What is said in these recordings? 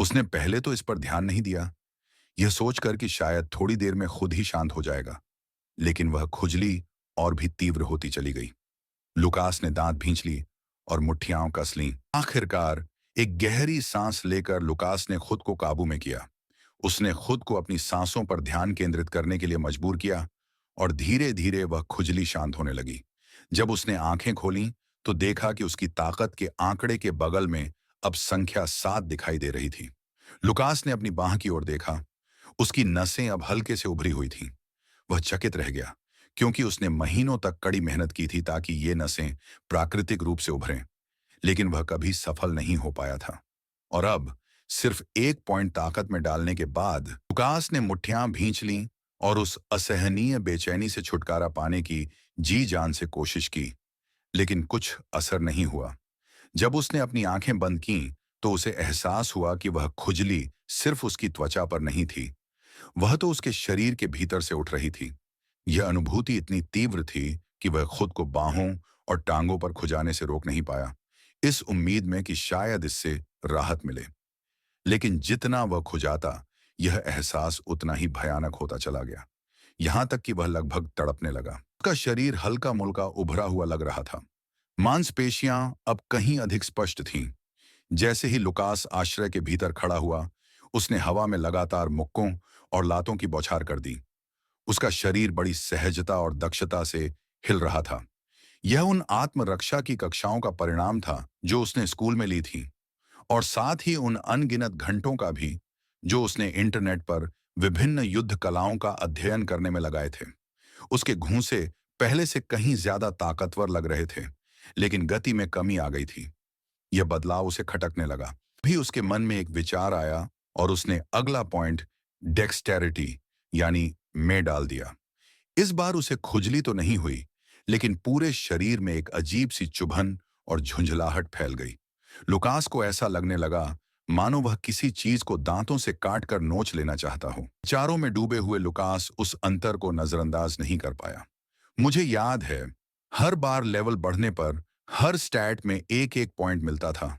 उसने पहले तो इस पर ध्यान नहीं दिया, यह सोचकर कि शायद थोड़ी देर में खुद ही शांत हो जाएगा, लेकिन वह खुजली और भी तीव्र होती चली गई। लुकास ने दांत भींच ली और मुट्ठियां कस लीं। आखिरकार एक गहरी सांस लेकर लुकास ने खुद को काबू में किया। उसने खुद को अपनी सांसों पर ध्यान केंद्रित करने के लिए मजबूर किया और धीरे धीरे वह खुजली शांत होने लगी। जब उसने आंखें खोलीं तो देखा कि उसकी ताकत के आंकड़े के बगल में अब संख्या 7 दिखाई दे रही थी। लुकास ने अपनी बांह की ओर देखा। उसकी नसें अब हल्के से उभरी हुई थीं। वह चकित रह गया, क्योंकि उसने महीनों तक कड़ी मेहनत की थी ताकि ये नसें प्राकृतिक रूप से उभरें, लेकिन वह कभी सफल नहीं हो पाया था। और अब सिर्फ 1 पॉइंट ताकत में डालने के बाद लुकास ने मुट्ठियां भींच लीं और उस असहनीय बेचैनी से छुटकारा पाने की जी जान से कोशिश की, लेकिन कुछ असर नहीं हुआ। जब उसने अपनी आंखें बंद कीं, तो उसे एहसास हुआ कि वह खुजली सिर्फ उसकी त्वचा पर नहीं थी, वह तो उसके शरीर के भीतर से उठ रही थी। यह अनुभूति इतनी तीव्र थी कि वह खुद को बाहों और टांगों पर खुजाने से रोक नहीं पाया, इस उम्मीद में कि शायद इससे राहत मिले। लेकिन जितना वह खुजाता, यह एहसास उतना ही भयानक होता चला गया, यहां तक कि वह लगभग तड़पने लगा। उसका शरीर हल्का मुल्का उभरा हुआ लग रहा था। मांसपेशियां अब कहीं अधिक स्पष्ट थीं। जैसे ही लुकास आश्रय के भीतर खड़ा हुआ, उसने हवा में लगातार मुक्कों और लातों की बौछार कर दी। उसका शरीर बड़ी सहजता और दक्षता से हिल रहा था। यह उन आत्मरक्षा की कक्षाओं का परिणाम था जो उसने स्कूल में ली थी, और साथ ही उन अनगिनत घंटों का भी जो उसने इंटरनेट पर विभिन्न युद्ध कलाओं का अध्ययन करने में लगाए थे। उसके घूंसे पहले से कहीं ज्यादा ताकतवर लग रहे थे, लेकिन गति में कमी आ गई थी। यह बदलाव उसे खटकने लगा। भी उसके मन में एक विचार आया और उसने अगला पॉइंट डेक्सटेरिटी यानी में डाल दिया। इस बार उसे खुजली तो नहीं हुई, लेकिन पूरे शरीर में एक अजीब सी चुभन और झुंझलाहट फैल गई। लुकास को ऐसा लगने लगा मानो वह किसी चीज को दांतों से काट कर नोच लेना चाहता हो। विचारों में डूबे हुए लुकास उस अंतर को नजरअंदाज नहीं कर पाया। मुझे याद है, हर बार लेवल बढ़ने पर हर स्टैट में एक एक पॉइंट मिलता था,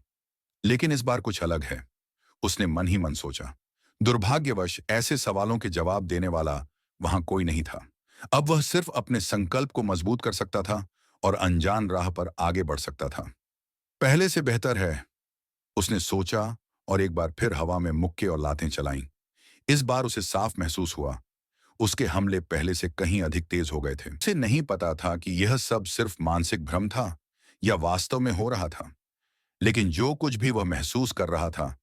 लेकिन इस बार कुछ अलग है, उसने मन ही मन सोचा। दुर्भाग्यवश ऐसे सवालों के जवाब देने वाला वहां कोई नहीं था। अब वह सिर्फ अपने संकल्प को मजबूत कर सकता था और अनजान राह पर आगे बढ़ सकता था। पहले से बेहतर है, उसने सोचा, और एक बार फिर हवा में मुक्के और लातें चलाईं। इस बार उसे साफ महसूस हुआ, उसके हमले पहले से कहीं अधिक तेज हो गए थे। उसे नहीं पता था कि यह सब सिर्फ मानसिक भ्रम था या वास्तव में हो रहा था, लेकिन जो कुछ भी वह महसूस कर रहा था,